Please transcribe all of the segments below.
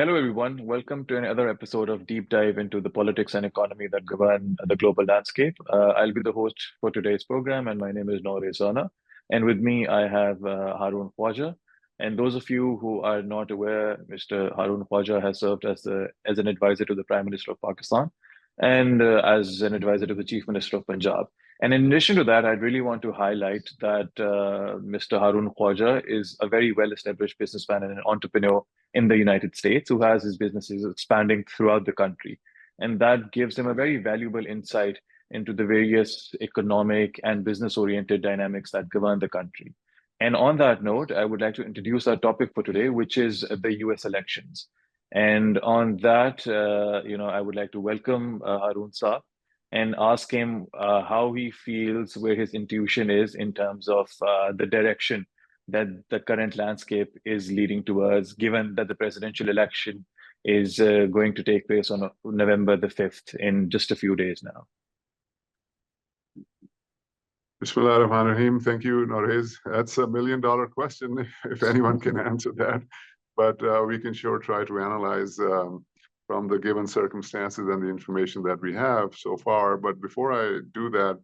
Hello, everyone. Welcome to another episode of Deep Dive into the politics and economy that govern the global landscape. I'll be the host for today's program, and my name is Nauraiz Rana. And with me, I have Haroon Khawaja. And those of you who are not aware, Mr. Haroon Khawaja has served as an advisor to the Prime Minister of Pakistan and as an advisor to the Chief Minister of Punjab. And in addition to that, I'd really want to highlight that Mr. Haroon Khawaja is a very well-established businessman and an entrepreneur in the United States who has his businesses expanding throughout the country. And that gives him a very valuable insight into the various economic and business-oriented dynamics that govern the country. And on that note, I would like to introduce our topic for today, which is the U.S. elections. And on that, I would like to welcome Haroon Saab and ask him how he feels, where his intuition is in terms of the direction that the current landscape is leading towards, given that the presidential election is going to take place on November the 5th in just a few days now. Bismillah ar-Rahman ar-Rahim. Thank you, Nauraiz. That's $1 million question, if anyone can answer that. But we can sure try to analyze from the given circumstances and the information that we have so far. But before I do that,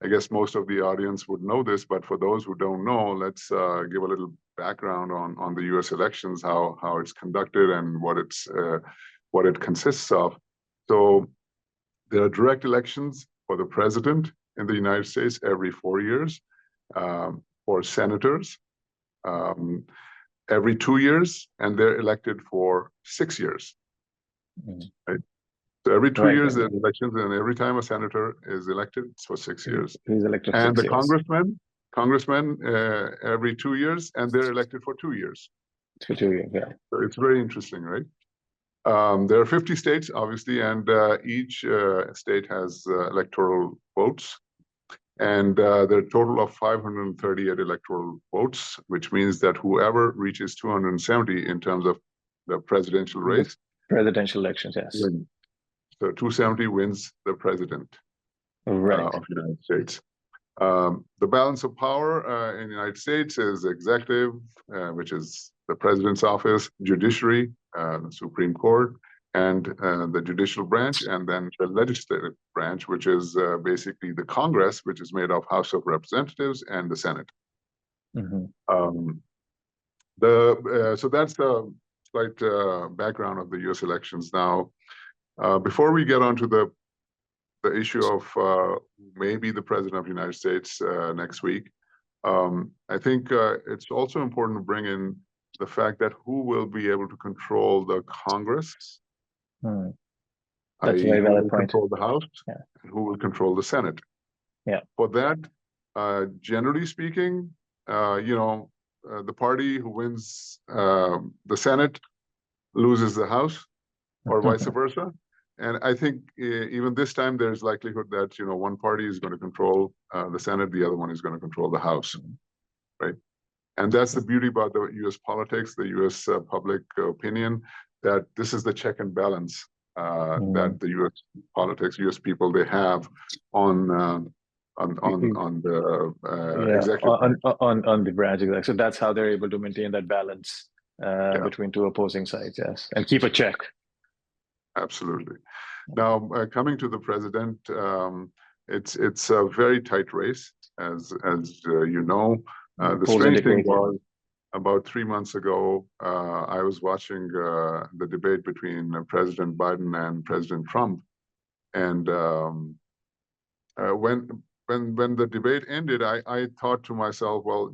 I guess most of the audience would know this, but for those who don't know, let's give a little background on the U.S. elections, how it's conducted and what it consists of. So there are direct elections for the president in the United States every 4 years, for senators every 2 years, and they're elected for 6 years. Right? So every 2 years there's elections, and every time a senator is elected, it's for 6 years. He's elected and for the 6 years. congressmen every 2 years, and they're elected for 2 years. For 2 years, yeah. So it's very interesting, right? There are 50 states, obviously, and each state has electoral votes. And there are a total of 538 electoral votes, which means that whoever reaches 270 in terms of the presidential race. Presidential elections, yes. Wins. So 270 wins the president of the United States. The balance of power in the United States is executive, which is the president's office, judiciary, the Supreme Court, and the judicial branch, and then the legislative branch, which is basically the Congress, which is made of House of Representatives and the Senate. So that's the slight background of the U.S. elections. Now, before we get onto the issue of maybe the president of the United States next week, I think it's also important to bring in the fact that who will be able to control the Congress. That's a very valid point. Control the House, and who will control the Senate. For that, generally speaking, the party who wins the Senate loses the House, or vice versa. And I think even this time there's likelihood that one party is going to control the Senate, the other one is going to control the House, right? And that's the beauty about the U.S. politics, the U.S. Public opinion, that this is the check and balance that the U.S. politics, U.S. people, they have on the executive on the branch. So that's how they're able to maintain that balance between two opposing sides, yes, and keep a check. Absolutely. Now, coming to the president, it's a very tight race, as you know. The strange thing was, about 3 months ago, I was watching the debate between President Biden and President Trump, and when the debate ended, I thought to myself, well,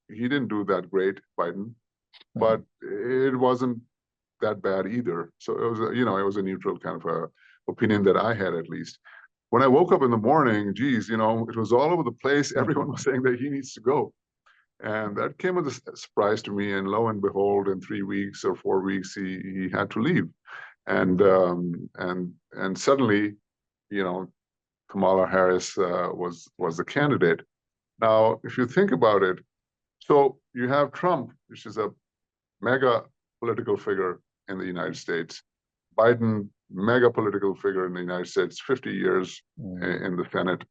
he didn't do that great, Biden, but it wasn't that bad either. So it was, it was a neutral kind of a opinion that I had, at least. When I woke up in the morning, geez, it was all over the place. Everyone was saying that he needs to go. And that came as a surprise to me. And lo and behold, in 3 weeks or 4 weeks, he had to leave. And suddenly, Kamala Harris was the candidate. Now, if you think about it, so you have Trump, which is a mega political figure in the United States. Biden, mega political figure in the United States, 50 years in the Senate.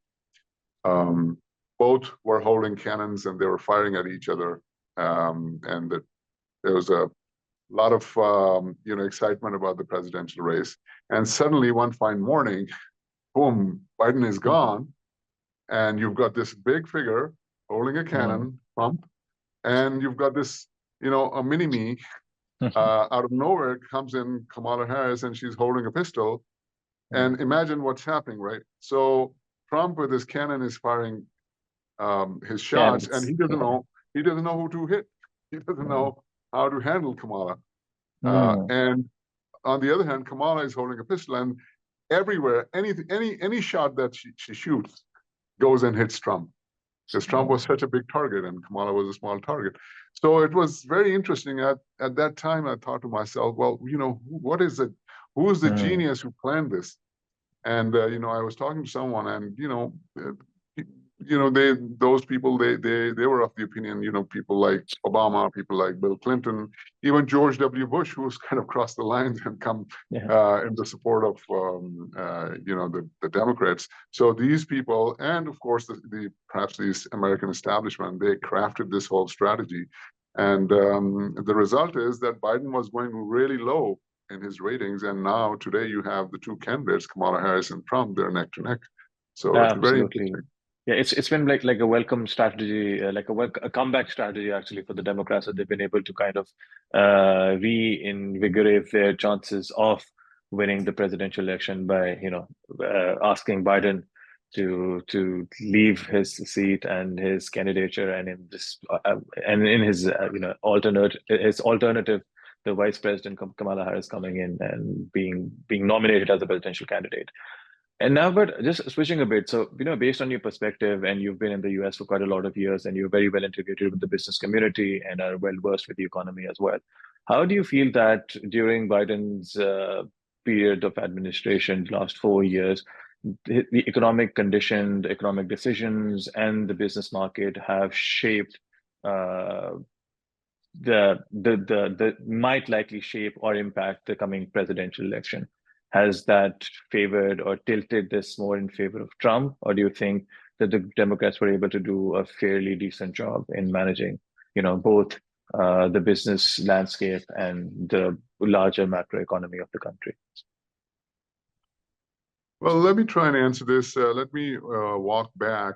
Both were holding cannons and they were firing at each other. And there was a lot of excitement about the presidential race. And suddenly one fine morning, boom, Biden is gone. And you've got this big figure holding a cannon, Trump, and you've got this, a mini-me out of nowhere comes in Kamala Harris, and she's holding a pistol. And imagine what's happening, right? So Trump with his cannon is firing his shots, and he doesn't know who to hit. He doesn't know how to handle Kamala. And on the other hand, Kamala is holding a pistol, and everywhere, any shot that she shoots goes and hits Trump, because Trump was such a big target and Kamala was a small target. So it was very interesting. At that time, I thought to myself, well, who is the genius who planned this? And I was talking to someone, and those people they were of the opinion, people like Obama, people like Bill Clinton, even George W. Bush, who's kind of crossed the lines and come in the support of the Democrats. So these people, and of course perhaps the American establishment, they crafted this whole strategy, and the result is that Biden was going really low in his ratings, and now today you have the two candidates, Kamala Harris and Trump, they're neck to neck. So it's very interesting. Yeah, it's been like a welcome strategy, like a comeback strategy actually for the Democrats, that they've been able to kind of reinvigorate their chances of winning the presidential election by asking Biden to leave his seat and his candidature, and in this and in his alternative, the Vice President Kamala Harris coming in and being nominated as a presidential candidate. And now, but just switching a bit, so, based on your perspective, and you've been in the US for quite a lot of years, and you're very well integrated with the business community and are well versed with the economy as well. How do you feel that during Biden's period of administration, last 4 years, the economic condition, the economic decisions, and the business market have shaped the might likely shape or impact the coming presidential election? Has that favored or tilted this more in favor of Trump, or do you think that the Democrats were able to do a fairly decent job in managing, both the business landscape and the larger macroeconomy of the country? Well, let me try and answer this. Let me walk back.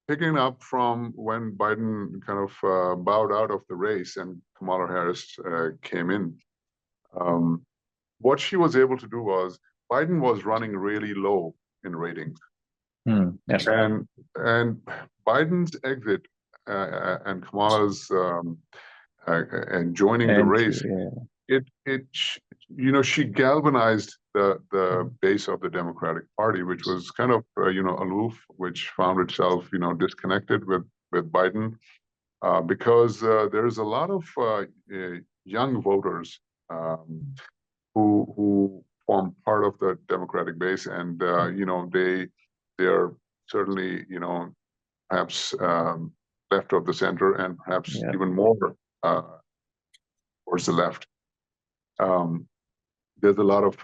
Picking up from when Biden kind of bowed out of the race and Kamala Harris came in, what she was able to do was, Biden was running really low in ratings. Yes. And Biden's exit and Kamala's and joining the race, she galvanized the base of the Democratic Party, which was kind of aloof, which found itself disconnected with Biden, because there's a lot of young voters who form part of the Democratic base, and they are certainly perhaps left of the center, and perhaps even more towards the left. There's a lot of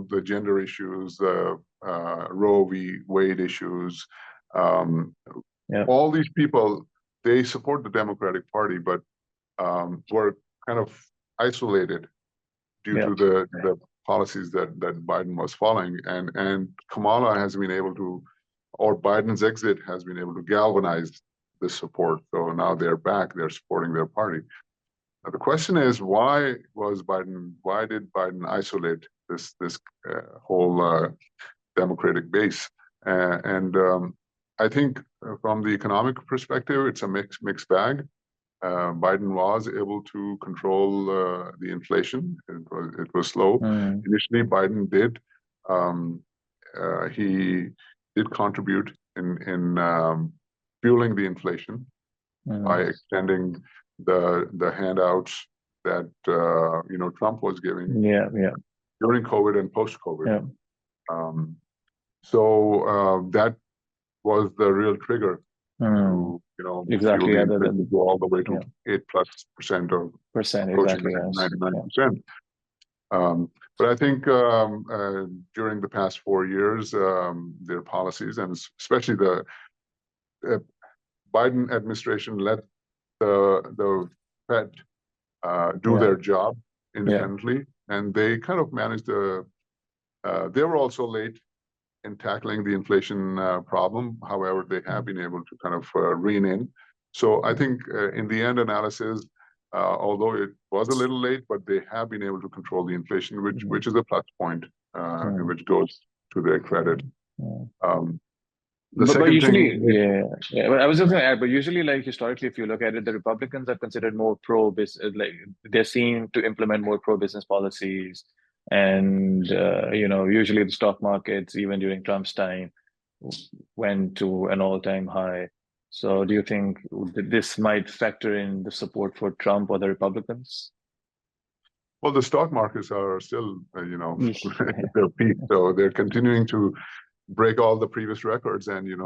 the gender issues, the Roe v. Wade issues. All these people, they support the Democratic Party, but were kind of isolated due to the policies that Biden was following, and Kamala has been able to, or Biden's exit has been able to galvanize this support. So now they're back, they're supporting their party. Now the question is, why did Biden isolate this whole Democratic base? I think from the economic perspective, it's a mixed bag. Biden was able to control the inflation. It was slow. Initially, Biden did. He did contribute in fueling the inflation by extending the handouts that Trump was giving during COVID and post-COVID. So that was the real trigger to exactly go all the way to 8+% of exactly 99%. But I think during the past 4 years, their policies, and especially the Biden administration, let the Fed do their job independently, and they kind of managed the. They were also late in tackling the inflation problem. However, they have been able to kind of rein in. So I think in the end analysis, although it was a little late, but they have been able to control the inflation, which is a plus point, which goes to their credit. The But second usually, thing, But I was just going to add, but usually, like historically, if you look at it, the Republicans are considered more pro-business, like they're seen to implement more pro-business policies, and usually the stock markets, even during Trump's time, went to an all-time high. So, do you think this might factor in the support for Trump or the Republicans? well, the stock markets are still, at their peak, so they're continuing to break all the previous records, and you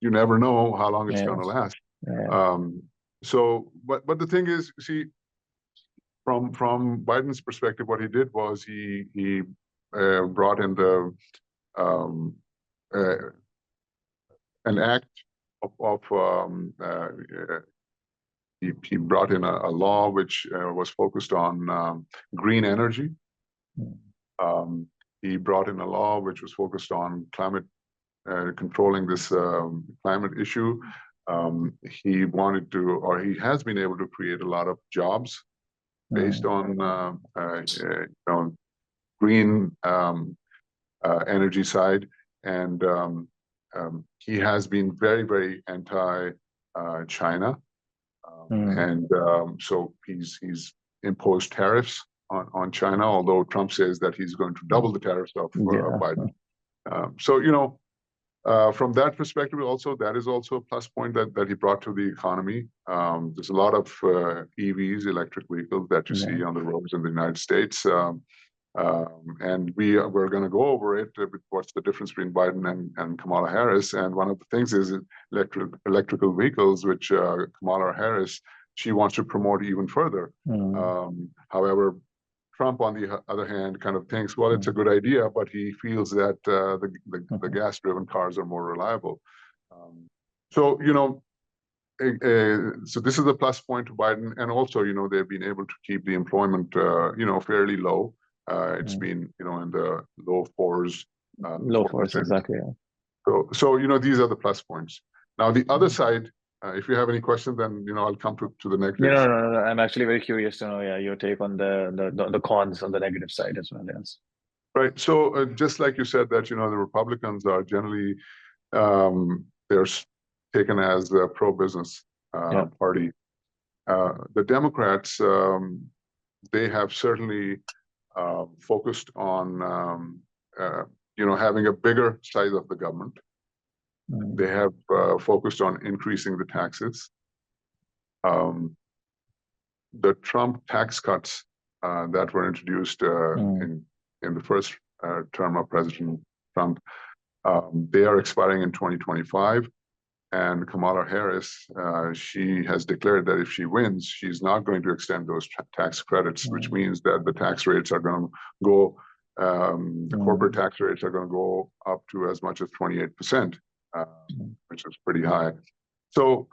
never know how long it's going to last. But the thing is, see, from Biden's perspective, what he did was he brought in the an act of he brought in a law which was focused on green energy. He brought in a law which was focused on climate, controlling this climate issue. He wanted to, or he has been able to create a lot of jobs based on green energy side, and he has been very, very anti-China, and so he's imposed tariffs on China, although Trump says that he's going to double the tariffs of Biden. So, from that perspective, also, that is also a plus point that he brought to the economy. There's a lot of EVs, electric vehicles, that you see on the roads in the United States. And we're going to go over it. What's the difference between Biden and Kamala Harris? And one of the things is electrical vehicles, which Kamala Harris, she wants to promote even further. However, Trump, on the other hand, kind of thinks, well, it's a good idea, but he feels that the gas-driven cars are more reliable. So this is a plus point to Biden, and also, they've been able to keep the employment, fairly low. It's been, in the low fours. Low fours, exactly. So these are the plus points. Now, the other side, if you have any questions, then I'll come to the negatives. No. I'm actually very curious to know, your take on the cons on the negative side as well. Yes. Right. So just like you said, that the Republicans are generally they're taken as a pro-business party. The Democrats, they have certainly focused on having a bigger size of the government. They have focused on increasing the taxes. The Trump tax cuts that were introduced in the first term of President Trump, they are expiring in 2025. And Kamala Harris, she has declared that if she wins, she's not going to extend those tax credits, which means that the tax rates are going to go, the corporate tax rates are going to go up to as much as 28%, which is pretty high. So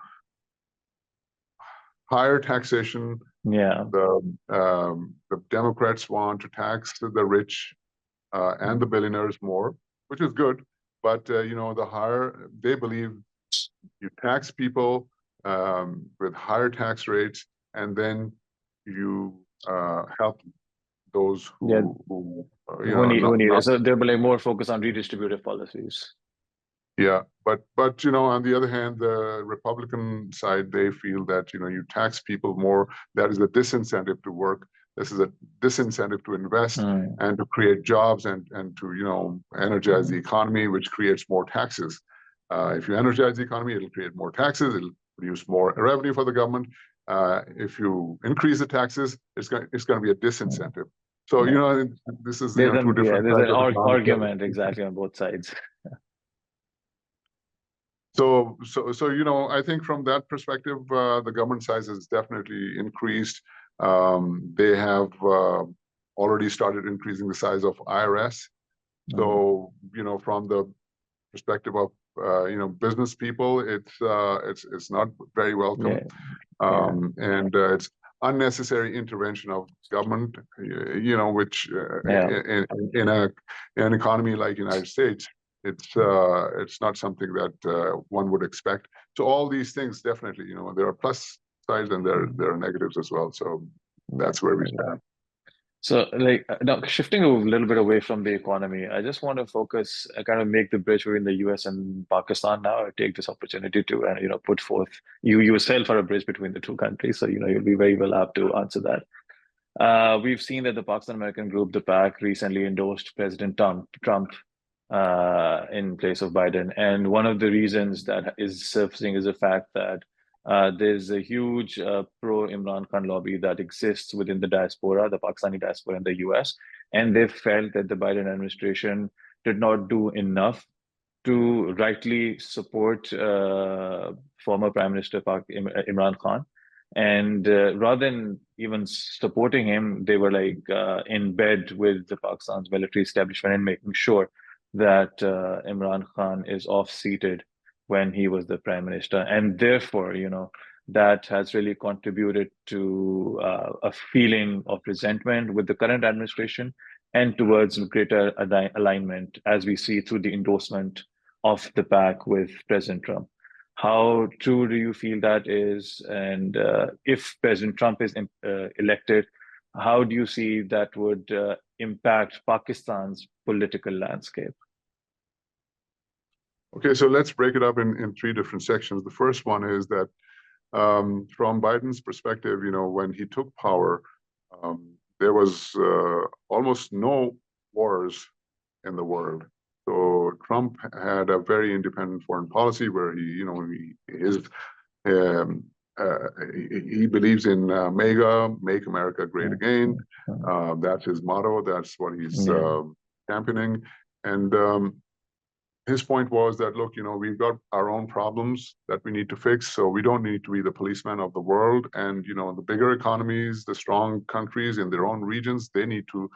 higher taxation. The Democrats want to tax the rich and the billionaires more, which is good. But the higher, they believe, you tax people with higher tax rates, and then you help those who need. So they're like more focused on redistributive policies. Yeah, but on the other hand, the Republican side, they feel that you tax people more. That is a disincentive to work. This is a disincentive to invest and to create jobs and to energize the economy, which creates more taxes. If you energize the economy, it'll create more taxes. It'll produce more revenue for the government. If you increase the taxes, it's going to be a disincentive. So this is two different. There's an argument exactly on both sides. So I think from that perspective, the government size has definitely increased. They have already started increasing the size of IRS. So from the perspective of business people, it's not very welcome. And it's unnecessary intervention of government, which in an economy like United States, it's not something that one would expect. So all these things definitely, there are plus sides and there are negatives as well. So that's where we stand. So, now shifting a little bit away from the economy, I just want to focus, kind of make the bridge between the U.S. and Pakistan now. I take this opportunity to, put forth you yourself are a bridge between the two countries. So, you'll be very well apt to answer that. We've seen that the Pakistan American group, the PAC, recently endorsed President Trump in place of Biden. And one of the reasons that is surfacing is the fact that there's a huge pro-Imran Khan lobby that exists within the diaspora, the Pakistani diaspora in the U.S., and they felt that the Biden administration did not do enough to rightly support former Prime Minister Imran Khan. And rather than even supporting him, they were in bed with the Pakistan's military establishment and making sure that Imran Khan is off-seated when he was the prime minister. And therefore, that has really contributed to a feeling of resentment with the current administration and towards greater alignment, as we see through the endorsement of the PAC with President Trump. How true do you feel that is? And if President Trump is elected, how do you see that would impact Pakistan's political landscape? Okay, so let's break it up in three different sections. The first one is that from Biden's perspective, when he took power, there was almost no wars in the world. So Trump had a very independent foreign policy where he believes in MAGA, Make America Great Again. That's his motto. That's what he's championing. And his point was that, look, we've got our own problems that we need to fix, so we don't need to be the policeman of the world. And, the bigger economies, the strong countries in their own regions, they need to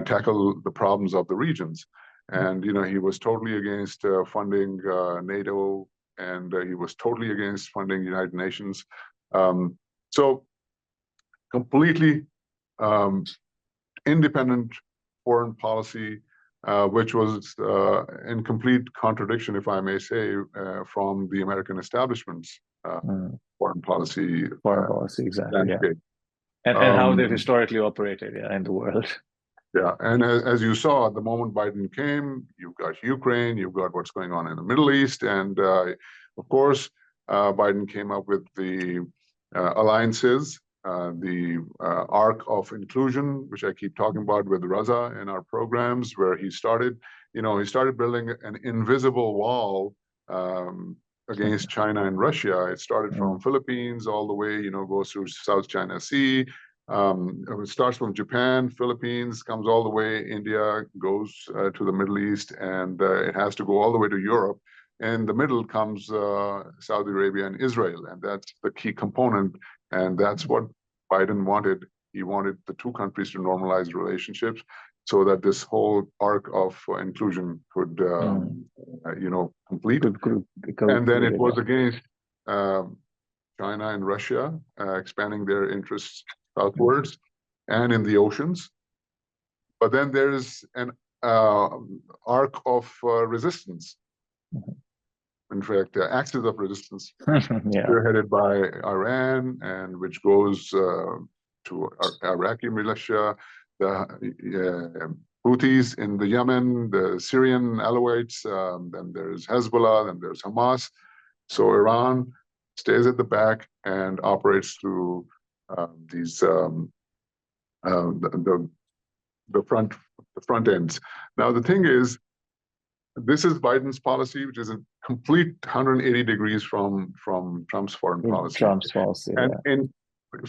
tackle the problems of the regions. And, he was totally against funding NATO, and he was totally against funding United Nations. So completely independent foreign policy, which was in complete contradiction, if I may say, from the American establishment's foreign policy. Foreign policy, exactly. Landscape. And how they've historically operated in the world. Yeah, and as you saw, the moment Biden came, you've got Ukraine, you've got what's going on in the Middle East, and of course, Biden came up with the alliances, the arc of inclusion, which I keep talking about with Raza in our programs, where he started building an invisible wall against China and Russia. It started from Philippines all the way, goes through South China Sea. It starts from Japan, Philippines, comes all the way, India, goes to the Middle East, and it has to go all the way to Europe. In the middle comes Saudi Arabia and Israel, and that's the key component. And that's what Biden wanted. He wanted the two countries to normalize relationships so that this whole arc of inclusion could, complete. And then it was against China and Russia expanding their interests southwards and in the oceans. But then there's an arc of resistance. In fact, the axis of resistance, spearheaded by Iran, and which goes to Iraqi militia, the Houthis in the Yemen, the Syrian Alawites, then there's Hezbollah, then there's Hamas. So Iran stays at the back and operates through these the front ends. Now the thing is, this is Biden's policy, which is a complete 180 degrees from Trump's foreign policy. And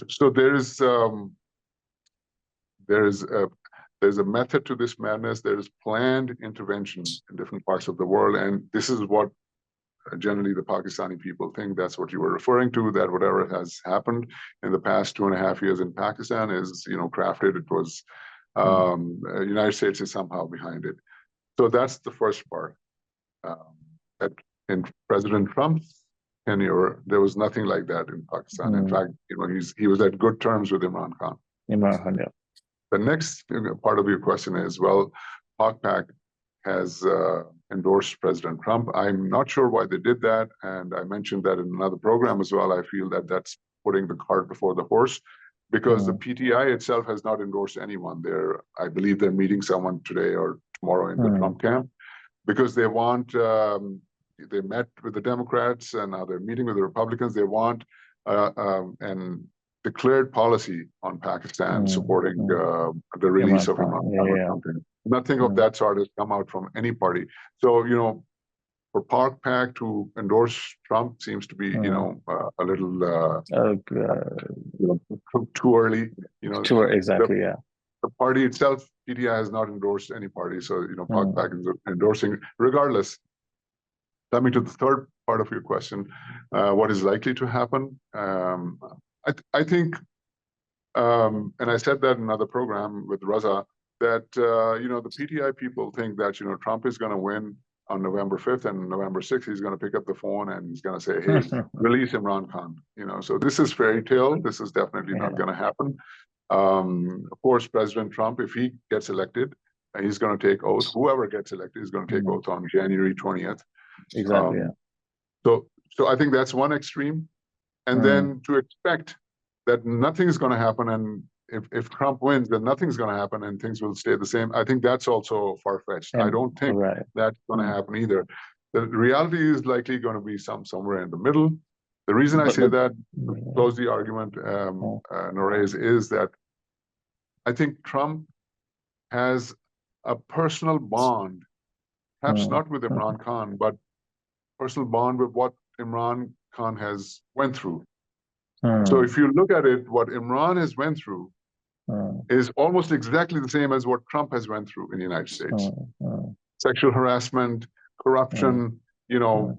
so there's a method to this madness. There's planned intervention in different parts of the world, and this is what generally the Pakistani people think. That's what you were referring to, that whatever has happened in the past 2.5 years in Pakistan is, crafted. It was the United States is somehow behind it. So that's the first part. That in President Trump's tenure. There was nothing like that in Pakistan. In fact, he was at good terms with Imran Khan. Imran Khan, yeah. The next part of your question is, well, PAKPAC has endorsed President Trump. I'm not sure why they did that, and I mentioned that in another program as well. I feel that that's putting the cart before the horse, because the PTI itself has not endorsed anyone. I believe they're meeting someone today or tomorrow in the Trump camp, because they want, they met with the Democrats and now they're meeting with the Republicans. They want an declared policy on Pakistan supporting the release of Imran Khan or something. Nothing of that sort has come out from any party. So, for PAKPAC to endorse Trump seems to be, a little too early. Too exactly, the party itself, PTI, has not endorsed any party. So, PAKPAC is endorsing regardless. Coming to the third part of your question, what is likely to happen? I think, and I said that in another program with Raza, that, the PTI people think that, Trump is going to win on November 5th, and November 6th, he's going to pick up the phone and he's going to say, hey, release Imran Khan. So this is fairy tale. This is definitely not going to happen. Of course, President Trump, if he gets elected, he's going to take oath. Whoever gets elected is going to take oath on January 20th. Exactly. So I think that's one extreme. And then to expect that nothing is going to happen, and if Trump wins, then nothing's going to happen and things will stay the same, I think that's also far-fetched. I don't think that's going to happen either. The reality is likely going to be somewhere in the middle. The reason I say that, to close the argument, Nauraiz, is that I think Trump has a personal bond, perhaps not with Imran Khan, but personal bond with what Imran Khan has went through. So if you look at it, what Imran has went through is almost exactly the same as what Trump has went through in the United States. Sexual harassment, corruption,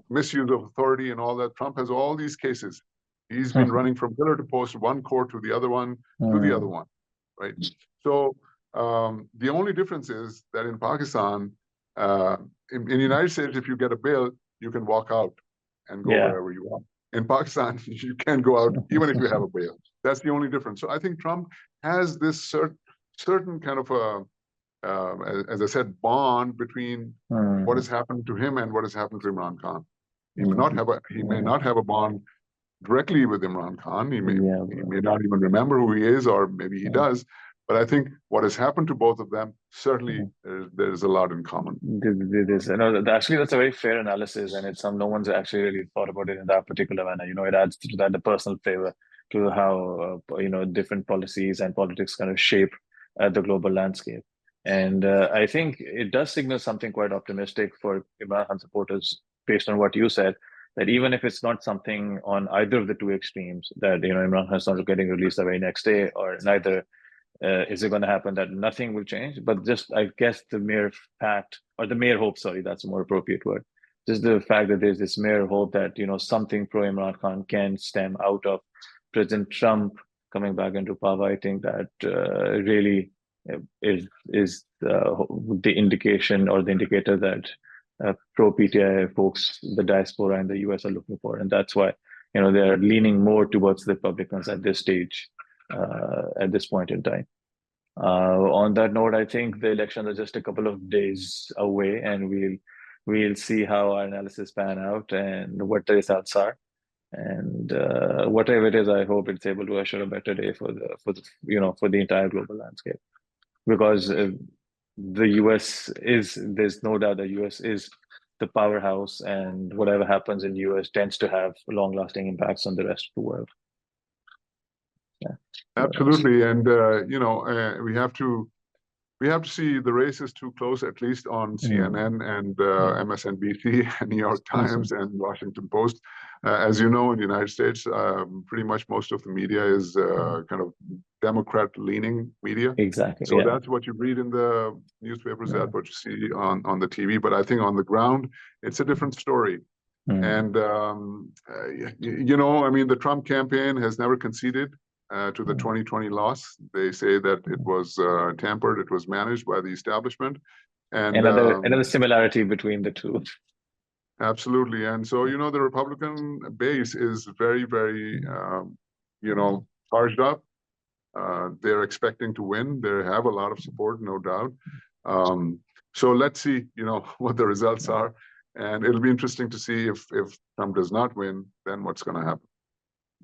misuse of authority and all that. Trump has all these cases. He's been running from pillar to post, one court to the other one, to the other one, right? So the only difference is that in Pakistan, in the United States, if you get a bail, you can walk out and go wherever you want. In Pakistan, you can't go out even if you have a bail. That's the only difference. So I think Trump has this certain kind of as I said, bond between what has happened to him and what has happened to Imran Khan. He may not have a bond directly with Imran Khan. He may not even remember who he is, or maybe he does. But I think what has happened to both of them, certainly there's a lot in common. Actually, that's a very fair analysis, and it's no one's actually really thought about it in that particular manner. It adds to that the personal flavor to how different policies and politics kind of shape the global landscape. And I think it does signal something quite optimistic for Imran Khan supporters, based on what you said, that even if it's not something on either of the two extremes, that Imran Khan is not getting released the very next day, or neither is it going to happen that nothing will change, but just, I guess, the mere fact, or the mere hope, sorry, that's a more appropriate word, just the fact that there's this mere hope that something pro Imran Khan can stem out of President Trump coming back into power. I think that really is the indication, or the indicator, that pro PTI folks, the diaspora and the U.S. are looking for, and that's why they're leaning more towards the Republicans at this stage, at this point in time. On that note, I think the elections are just a couple of days away, and we'll see how our analysis pan out and what the results are. And whatever it is, I hope it's able to usher a better day for the entire global landscape, because the U.S. there's no doubt the U.S. is the powerhouse, and whatever happens in the U.S. tends to have long-lasting impacts on the rest of the world. Absolutely, and we have to see the race is too close, at least on CNN and MSNBC and New York Times and Washington Post. As you know, in the United States, pretty much most of the media is kind of Democrat-leaning media. Exactly. So that's what you read in the newspapers, that's what you see on the TV. But I think on the ground, it's a different story. And the Trump campaign has never conceded to the 2020 loss. They say that it was tampered, it was managed by the establishment. And another similarity between the two. Absolutely. And so, the Republican base is very, very, charged up. They're expecting to win. They have a lot of support, no doubt. So let's see, what the results are. And it'll be interesting to see if Trump does not win, then what's going to happen.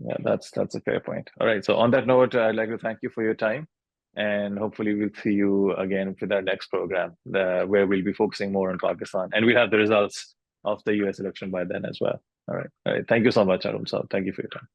Yeah, that's a fair point. All right. So on that note, I'd like to thank you for your time. And hopefully we'll see you again with our next program, where we'll be focusing more on Pakistan. And we'll have the results of the US election by then as well. All right. All right. Thank you so much, Haroon. So thank you for your time.